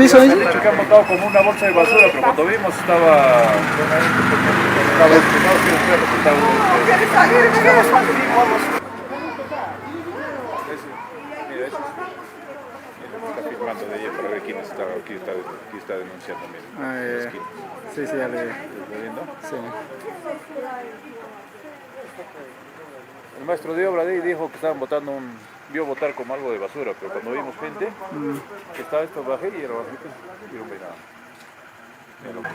piso? Me han dicho que han botado como una bolsa de basura, pero cuando vimos estaba destinado, que usted resultado mira, ese está filmando de ella para ver quién está, aquí está denunciando, mira, Ah, en la ya. esquina. Sí, sí, ya le vi. ¿Está viendo? Sí. El maestro de obra de ahí dijo que estaban botando vio botar como algo de basura, pero cuando vimos gente, que estaba esto bajé y era bajito, y no ve nada. Mira,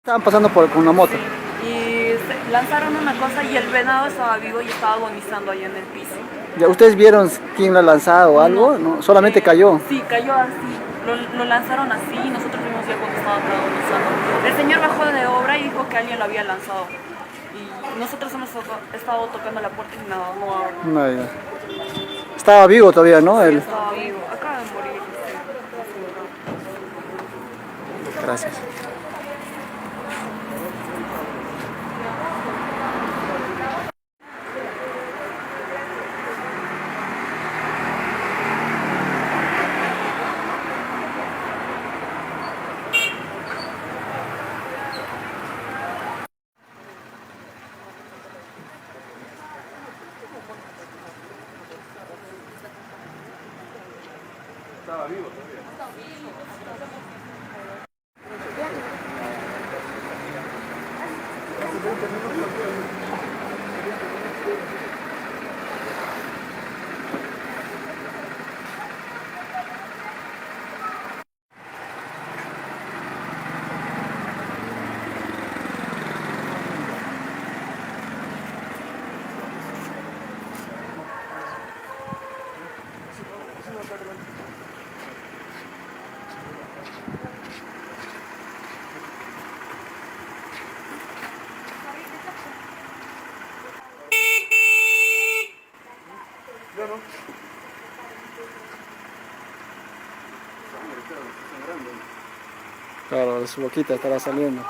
Estaban pasando con una moto. Y lanzaron una cosa y el venado estaba vivo y estaba agonizando ahí en el piso. ¿Ya ustedes vieron quién lo ha lanzado o algo? No, solamente cayó. Sí, cayó así. Lo lanzaron así y nosotros vimos ya cuando estaba agonizando. El señor bajó de obra y dijo que alguien lo había lanzado. Y nosotros hemos estado tocando la puerta y nada, no abre. No, ya. Estaba vivo todavía, ¿no? Sí, Él. estaba vivo. Acaba de morir. Gracias. estaba vivo todavía. Claro, de su boquita estará saliendo.